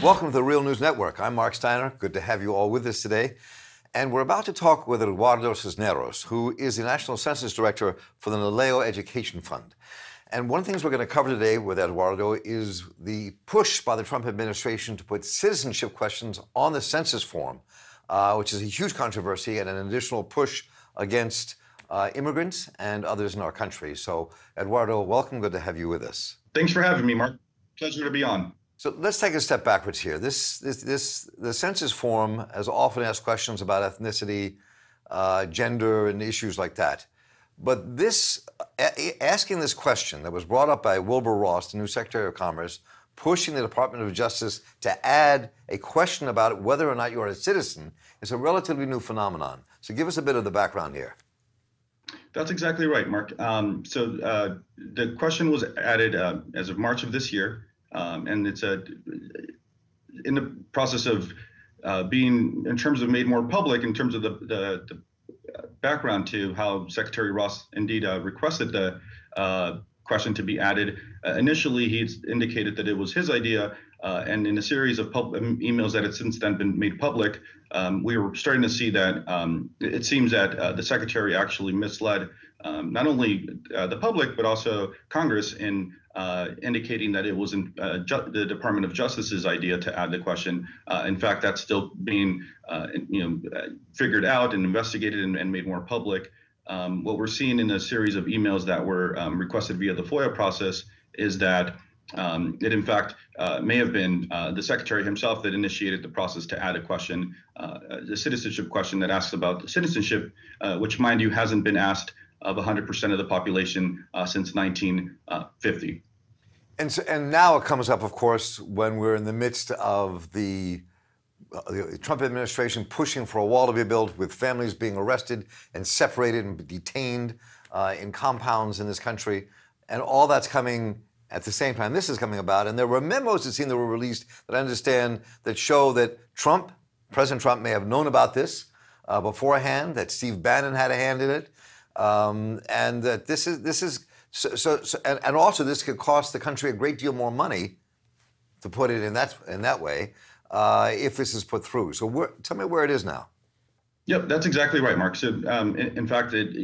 Welcome to the Real News Network. I'm Marc Steiner. Good to have you all with us today. And we're about to talk with Eduardo Cisnero, who is the National Census Director for the NALEO Education Fund. And one of the things we're going to cover today with Eduardo is the push by the Trump administration to put citizenship questions on the census form, which is a huge controversy and an additional push against immigrants and others in our country. So, Eduardo, welcome. Good to have you with us. Thanks for having me, Mark. Pleasure to be on. So let's take a step backwards here. The census form has often asked questions about ethnicity, gender, and issues like that. But asking this question that was brought up by Wilbur Ross, the new Secretary of Commerce, pushing the Department of Justice to add a question about whether or not you are a citizen, is a relatively new phenomenon. So give us a bit of the background here. That's exactly right, Mark. The question was added as of March of this year. And it's in the process of being, in terms of made more public, in terms of the background to how Secretary Ross indeed requested the question to be added. Initially, he indicated that it was his idea, and in a series of emails that had since then been made public, we were starting to see that it seems that the Secretary actually misled not only the public, but also Congress in indicating that it was the Department of Justice's idea to add the question. In fact, that's still being figured out and investigated and made more public. What we're seeing in a series of emails that were requested via the FOIA process is that it, in fact, may have been the Secretary himself that initiated the process to add a question, the citizenship question that asks about citizenship, which, mind you, hasn't been asked of 100% of the population since 1950. And now it comes up, of course, when we're in the midst of the Trump administration pushing for a wall to be built, with families being arrested and separated and detained in compounds in this country. And all that's coming at the same time this is coming about. And there were memos that were released that I understand that show that President Trump may have known about this beforehand, that Steve Bannon had a hand in it. And that this is and also this could cost the country a great deal more money, to put it in that way, if this is put through. So tell me where it is now. Yep, that's exactly right, Mark. So in fact, it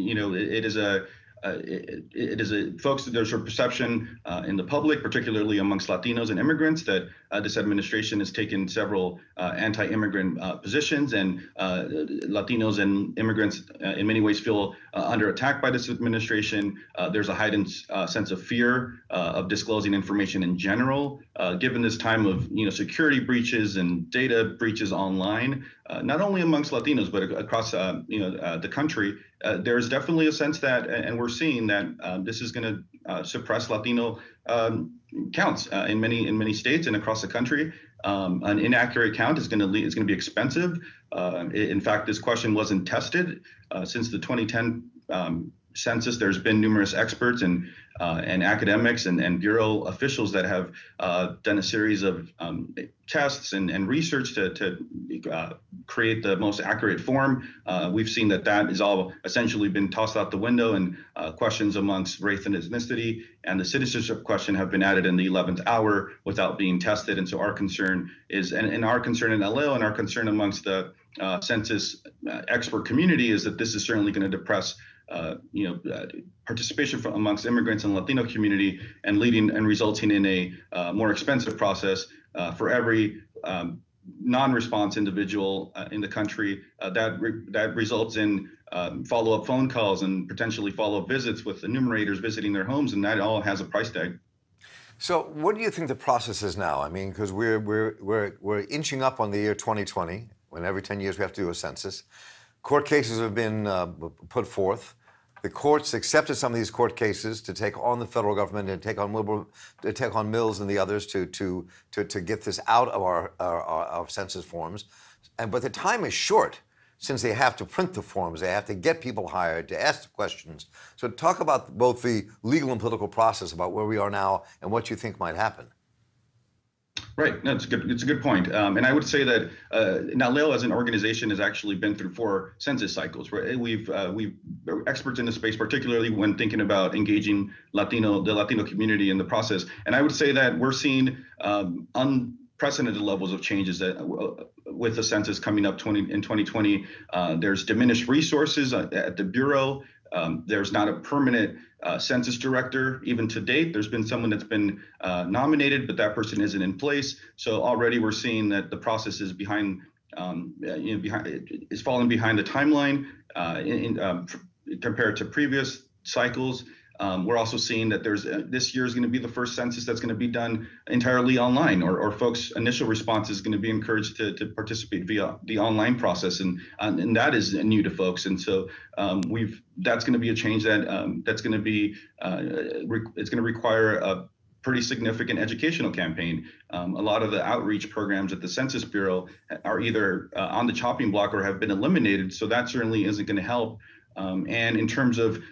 is folks, there's a perception in the public, particularly amongst Latinos and immigrants, that this administration has taken several anti-immigrant positions, and Latinos and immigrants in many ways feel under attack by this administration. There's a heightened sense of fear of disclosing information in general, given this time of security breaches and data breaches online, not only amongst Latinos but across the country. There's definitely a sense that, and we're seeing that this is going to suppress Latino counts in many states and across the country. An inaccurate count is going to be expensive. In fact, this question wasn't tested since the 2010 census. There's been numerous experts and academics and bureau officials that have done a series of tests and research to create the most accurate form. We've seen that has all essentially been tossed out the window, and questions amongst race and ethnicity and the citizenship question have been added in the 11th hour without being tested. And so our concern is, and our concern in LA and our concern amongst the census expert community, is that this is certainly going to depress participation amongst immigrants and Latino community, and resulting in a more expensive process for every non-response individual in the country. That results in follow-up phone calls and potentially follow-up visits with enumerators visiting their homes, and that all has a price tag. So, what do you think the process is now? I mean, because we're inching up on the year 2020, when every 10 years we have to do a census. Court cases have been put forth. The courts accepted some of these court cases to take on the federal government and take on Mills and the others to get this out of our census forms. But the time is short, since they have to print the forms, they have to get people hired to ask the questions. So talk about both the legal and political process about where we are now and what you think might happen. Right. No, it's a good point. And I would say that NALEO as an organization has actually been through 4 census cycles. Right? We're experts in the space, particularly when thinking about engaging the Latino community in the process. And I would say that we're seeing unprecedented levels of changes that with the census coming up in 2020. There's diminished resources at the Bureau. There's not a permanent census director. Even to date, there's been someone that's been nominated, but that person isn't in place. So already we're seeing that the process is is falling behind the timeline compared to previous cycles. We're also seeing that this year is going to be the first census that's going to be done entirely online, or folks' initial response is going to be encouraged to participate via the online process, and that is new to folks. And so that's going to be a change that's going to be it's going to require a pretty significant educational campaign. A lot of the outreach programs at the Census Bureau are either on the chopping block or have been eliminated, so that certainly isn't going to help. And in terms of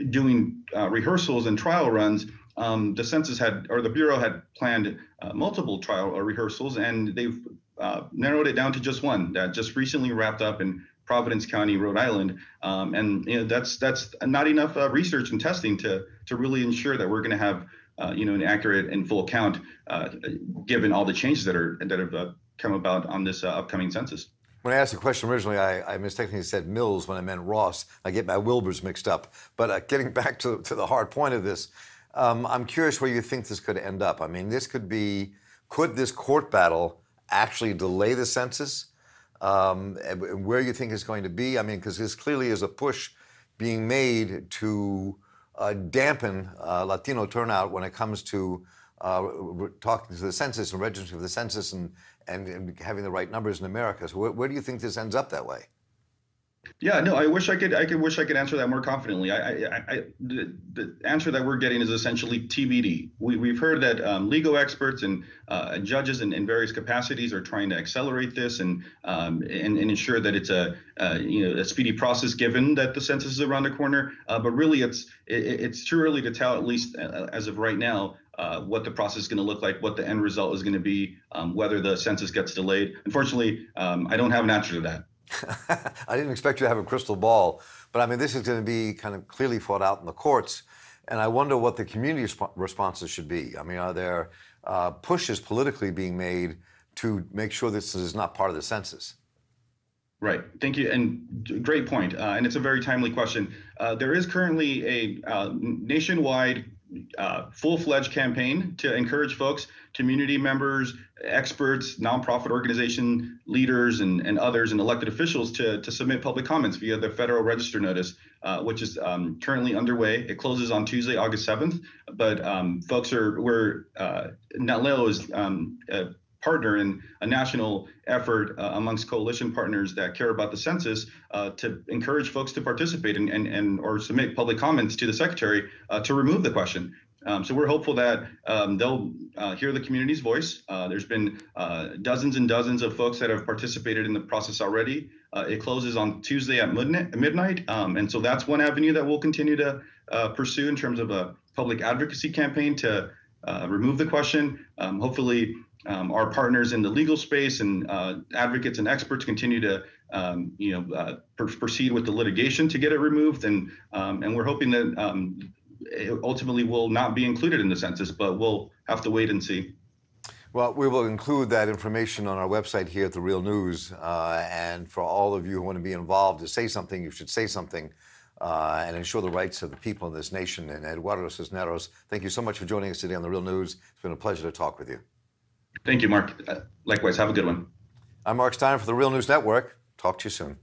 doing rehearsals and trial runs, the Bureau had planned multiple trial rehearsals, and they've narrowed it down to just one that just recently wrapped up in Providence County, Rhode Island. And that's not enough research and testing to really ensure that we're going to have an accurate and full count, given all the changes that have come about on this upcoming census. When I asked the question originally, I mistakenly said Mills when I meant Ross. I get my Wilburs mixed up. But getting back to the hard point of this, I'm curious where you think this could end up. I mean, could this court battle actually delay the census? And where you think it's going to be? I mean, because this clearly is a push being made to dampen Latino turnout when it comes to talking to the census and registering for the census and having the right numbers in America. So where do you think this ends up that way? Yeah, no, I wish I could answer that more confidently. The answer that we're getting is essentially TBD. We've heard that legal experts and judges in various capacities are trying to accelerate this and ensure that it's a speedy process, given that the census is around the corner. But really, it's too early to tell, at least as of right now, what the process is going to look like, what the end result is going to be, whether the census gets delayed. Unfortunately, I don't have an answer to that. I didn't expect you to have a crystal ball, but I mean, this is going to be kind of clearly fought out in the courts, and I wonder what the community responses should be. I mean, are there pushes politically being made to make sure this is not part of the census? Right. Thank you. And great point. And it's a very timely question. There is currently a nationwide full-fledged campaign to encourage folks, community members, experts, nonprofit organization leaders, and others, and elected officials to submit public comments via the Federal Register notice, which is currently underway. It closes on Tuesday, August 7th. But NALEO is a partner in a national effort amongst coalition partners that care about the census to encourage folks to participate or submit public comments to the Secretary to remove the question. So we're hopeful that they'll hear the community's voice. There's been dozens and dozens of folks that have participated in the process already. It closes on Tuesday at midnight. And so that's one avenue that we'll continue to pursue in terms of a public advocacy campaign to remove the question. Hopefully, our partners in the legal space and advocates and experts continue to proceed with the litigation to get it removed. And we're hoping that it ultimately will not be included in the census, but we'll have to wait and see. Well, we will include that information on our website here at The Real News. And for all of you who want to be involved to say something, you should say something and ensure the rights of the people in this nation. And Eduardo Cisnero, thank you so much for joining us today on The Real News. It's been a pleasure to talk with you. Thank you, Mark. Likewise, have a good one. I'm Marc Steiner for The Real News Network. Talk to you soon.